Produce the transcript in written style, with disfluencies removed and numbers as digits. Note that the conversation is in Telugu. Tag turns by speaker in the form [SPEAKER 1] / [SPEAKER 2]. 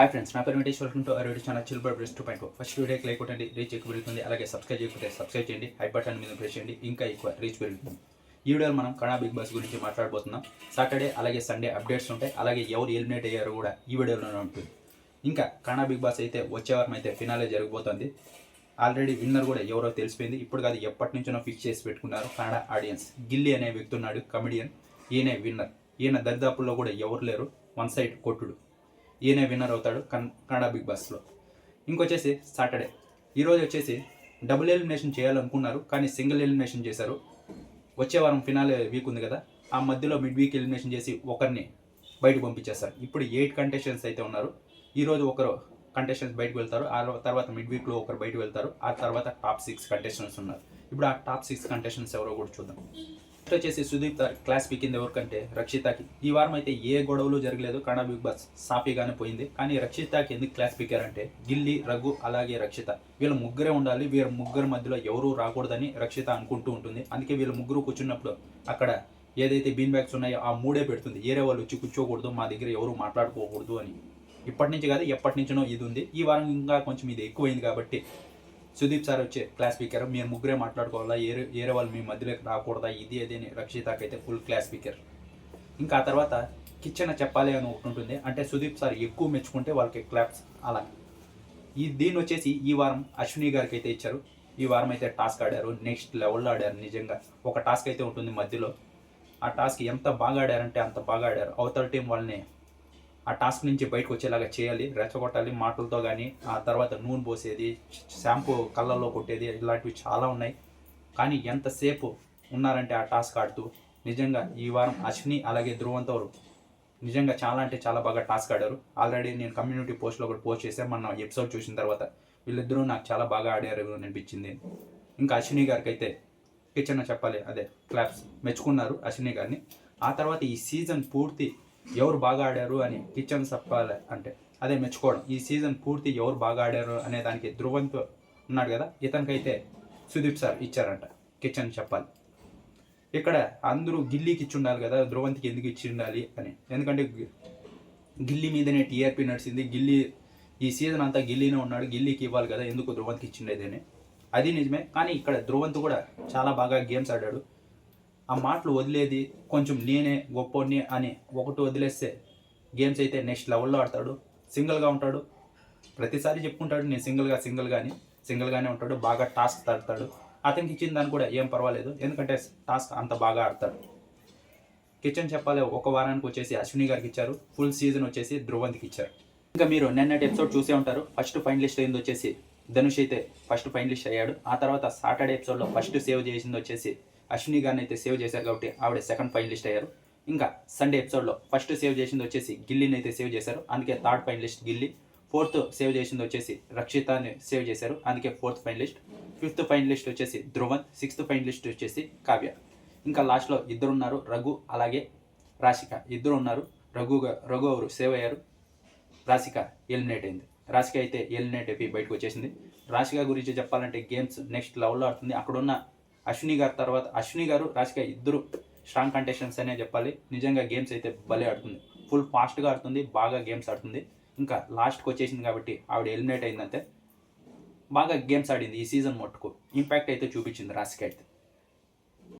[SPEAKER 1] హాయ్ ఫ్రెండ్స్, నా పేరు Venkatesh. Welcome to our channel చిల్బర్ బ్రెస్ 2.0. ఫస్ట్ వీడియోకి లైక్ కొట్టండి, రీచ్ ఎక్కువ పెరుగుతుంది. అలాగే సబ్స్క్రైబ్ చేయకపోతే సబ్స్క్రైబ్ చేయండి, హై బటన్ మీద ప్రెస్ చేయండి, ఇంకా ఎక్కువ రీచ్ పెరుగుతుంది. ఈ వీడియోలో మనం కన్నడ బిగ్ బాస్ గురించి మాట్లాడబోతున్నాం. సాటర్డే అలాగే సండే అప్డేట్స్ ఉంటాయి. అలాగే ఎవరు ఎలిమినేట్ అయ్యారో కూడా ఈ వీడియోలోనే ఉంటుంది. ఇంకా కన్నడ బిగ్ బాస్ అయితే వచ్చే వారం అయితే ఫినాలే జరగబోతుంది. ఆల్రెడీ విన్నర్ కూడా ఎవరో తెలిసిపోయింది. ఇప్పుడు కాదు, ఎప్పటి నుంచో ఫిక్స్ చేసి పెట్టుకున్నారు కన్నడ ఆడియన్స్. గిల్లీ అనే వ్యక్తి ఉన్నాడు, కమెడియన్. ఈయనే విన్నర్. ఈయన దరిదాపుల్లో కూడా ఎవరు లేరు, వన్ సైడ్ కొట్టుడు. ఈయనే విన్నర్ అవుతాడు కన్నడ బిగ్ బాస్లో. ఇంకొచ్చేసి సాటర్డే ఈరోజు వచ్చేసి డబుల్ ఎలిమినేషన్ చేయాలనుకున్నారు, కానీ సింగిల్ ఎలిమినేషన్ చేశారు. వచ్చే వారం ఫినాలే వీక్ ఉంది కదా, ఆ మధ్యలో మిడ్ వీక్ ఎలిమినేషన్ చేసి ఒకరిని బయటకు పంపించేస్తారు. ఇప్పుడు 8 కంటెస్టెంట్స్ అయితే ఉన్నారు. ఈరోజు ఒకరు కంటెస్టెంట్స్ బయటకు వెళ్తారు, ఆ తర్వాత మిడ్ వీక్లో ఒకరు బయటకు వెళ్తారు, ఆ తర్వాత టాప్ 6 కంటెస్టెంట్స్ ఉన్నారు. ఇప్పుడు ఆ టాప్ 6 కంటెస్టెంట్స్ ఎవరో కూడా చూద్దాం. వచ్చేసి సుదీప్ క్లాస్ పీకింది ఎవరికంటే రక్షితకి. ఈ వారం అయితే ఏ గొడవలు జరగలేదు, కన్నడ బిగ్ బాస్ సాఫీగానే పోయింది. కానీ రక్షితకి ఎందుకు క్లాస్ పీకారంటే గిల్లీ, రఘు అలాగే రక్షిత వీళ్ళ ముగ్గురే ఉండాలి, వీళ్ళ ముగ్గురు మధ్యలో ఎవరూ రాకూడదని రక్షిత అనుకుంటూ ఉంటుంది. అందుకే వీళ్ళ ముగ్గురు కూర్చున్నప్పుడు అక్కడ ఏదైతే బీన్ బ్యాగ్స్ ఉన్నాయో ఆ మూడే పెడుతుంది. ఏరే వాళ్ళు వచ్చి కూర్చోకూడదు, మా దగ్గర ఎవరు మాట్లాడుకోకూడదు అని. ఇప్పటి నుంచి కాదు, ఎప్పటి నుంచినో ఇది ఉంది. ఈ వారం ఇంకా కొంచెం ఇది ఎక్కువైంది కాబట్టి సుదీప్ సార్ వచ్చే క్లాస్ స్పీకర్, మీరు ముగ్గురే మాట్లాడుకోవాలా, ఏరే వాళ్ళు మీ మధ్యలోకి రాకూడదా, ఇది అదే అని రక్షితకైతే ఫుల్ క్లాస్ స్పీకర్. ఇంకా ఆ తర్వాత కిచెన్ చెప్పాలి అని ఒకటి ఉంటుంది, అంటే సుదీప్ సార్ ఎక్కువ మెచ్చుకుంటే వాళ్ళకి క్లాప్స్ అలా. దీన్ని వచ్చేసి ఈ వారం అశ్విని గారికి అయితే ఇచ్చారు. ఈ వారం అయితే టాస్క్ ఆడారు, నెక్స్ట్ లెవెల్లో ఆడారు. నిజంగా ఒక టాస్క్ అయితే ఉంటుంది మధ్యలో, ఆ టాస్క్ ఎంత బాగా ఆడారంటే అంత బాగా ఆడారు. అవతల టీం వాళ్ళని ఆ టాస్క్ నుంచి బయటకు వచ్చేలాగా చేయాలి, రెచ్చగొట్టాలి మాటలతో. కానీ ఆ తర్వాత నూనె పోసేది, షాంపూ కళ్ళల్లో కొట్టేది, ఇలాంటివి చాలా ఉన్నాయి. కానీ ఎంతసేపు ఉన్నారంటే ఆ టాస్క్ ఆడుతూ. నిజంగా ఈ వారం అశ్విని అలాగే ధ్రువంతవరు నిజంగా చాలా అంటే చాలా బాగా టాస్క్ ఆడారు. ఆల్రెడీ నేను కమ్యూనిటీ పోస్ట్లో కూడా పోస్ట్ చేశాను మన ఎపిసోడ్ చూసిన తర్వాత. వీళ్ళిద్దరూ నాకు చాలా బాగా ఆడారు అనిపించింది. ఇంకా అశ్విని గారికి అయితే కిచెన్ చెప్పాలి, అదే క్లాప్స్, మెచ్చుకున్నారు అశ్విని గారిని. ఆ తర్వాత ఈ సీజన్ పూర్తి ఎవరు బాగా ఆడారు అని కిచెన్ చెప్పాలి అంటే అదే మెచ్చుకోవడం. ఈ సీజన్ పూర్తి ఎవరు బాగా ఆడారు అనే దానికి ధ్రువంత్ ఉన్నాడు కదా, ఇతనికైతే సుదీప్ సార్ ఇచ్చారంట కిచెన్ చెప్పాలి. ఇక్కడ అందరూ గిల్లీకి ఇచ్చి ఉండాలి కదా, ధ్రువంత్కి ఎందుకు ఇచ్చి ఉండాలి అని. ఎందుకంటే గిల్లీ మీదనే టీఆర్పీ నడిచింది. గిల్లీ ఈ సీజన్ అంతా గిల్లీనే ఉన్నాడు, గిల్లీకి ఇవ్వాలి కదా, ఎందుకు ధ్రువంత్కి ఇచ్చిండేదని. అది నిజమే. కానీ ఇక్కడ ధ్రువంత్ కూడా చాలా బాగా గేమ్స్ ఆడాడు. ఆ మాటలు వదిలేది కొంచెం నేనే గొప్పోడిని అని ఒకటి వదిలేస్తే గేమ్స్ అయితే నెక్స్ట్ లెవెల్లో ఆడతాడు. సింగిల్గా ఉంటాడు, ప్రతిసారి చెప్పుకుంటాడు నేను సింగిల్గానే ఉంటాడు. బాగా టాస్క్ ఆడతాడు. అతనికి ఇచ్చిన దాన్ని కూడా ఏం పర్వాలేదు, ఎందుకంటే టాస్క్ అంత బాగా ఆడతాడు. కిచెన్ చెప్పాలి ఒక వారానికి వచ్చేసి అశ్విని గారికి ఇచ్చారు, ఫుల్ సీజన్ వచ్చేసి ధ్రువంత్కి ఇచ్చారు. ఇంకా మీరు నిన్నటి ఎపిసోడ్ చూసే ఉంటారు. ఫస్ట్ ఫైనలిస్ట్ అయింది వచ్చేసి ధనుష్ అయితే ఫస్ట్ ఫైనలిస్ట్ అయ్యాడు. ఆ తర్వాత సాటర్డే ఎపిసోడ్లో ఫస్ట్ సేవ్ చేసింది వచ్చేసి అశ్విని గారిని అయితే సేవ్ చేశారు కాబట్టి ఆవిడ సెకండ్ ఫైనలిస్ట్ అయ్యారు. ఇంకా సండే ఎపిసోడ్లో ఫస్ట్ సేవ్ చేసింది వచ్చేసి గిల్లీని అయితే సేవ్ చేశారు, అందుకే థర్డ్ ఫైనలిస్ట్ గిల్లీ. ఫోర్త్ సేవ్ చేసింది వచ్చేసి రక్షితాని సేవ్ చేశారు, అందుకే ఫోర్త్ ఫైనలిస్ట్. ఫిఫ్త్ ఫైనలిస్ట్ వచ్చేసి ధ్రువంత్. సిక్స్త్ ఫైనలిస్ట్ వచ్చేసి కావ్య. ఇంకా లాస్ట్లో ఇద్దరు ఉన్నారు, రఘు అలాగే రాశిక. ఇద్దరు ఉన్నారు. రఘు ఎవరు సేవ్ అయ్యారు, రాశిక ఎలిమినేట్ అయింది. రాశిక అయితే ఎలిమినేట్ అయిపోయి బయటకు వచ్చేసింది. రాశిక గురించి చెప్పాలంటే గేమ్స్ నెక్స్ట్ లెవెల్లో ఆడుతుంది. అక్కడున్న అశ్విని గారి తర్వాత అశ్విని గారు, రాశిక ఇద్దరు స్ట్రాంగ్ కంటెస్టెంట్స్ అనే చెప్పాలి. నిజంగా గేమ్స్ అయితే భలే ఆడుతుంది, ఫుల్ ఫాస్ట్గా ఆడుతుంది, బాగా గేమ్స్ ఆడుతుంది. ఇంకా లాస్ట్కి వచ్చేసింది కాబట్టి ఆవిడ ఎలిమినేట్ అయిందంటే బాగా గేమ్స్ ఆడింది. ఈ సీజన్ మట్టుకు ఇంపాక్ట్ అయితే చూపించింది రాశిక అయితే.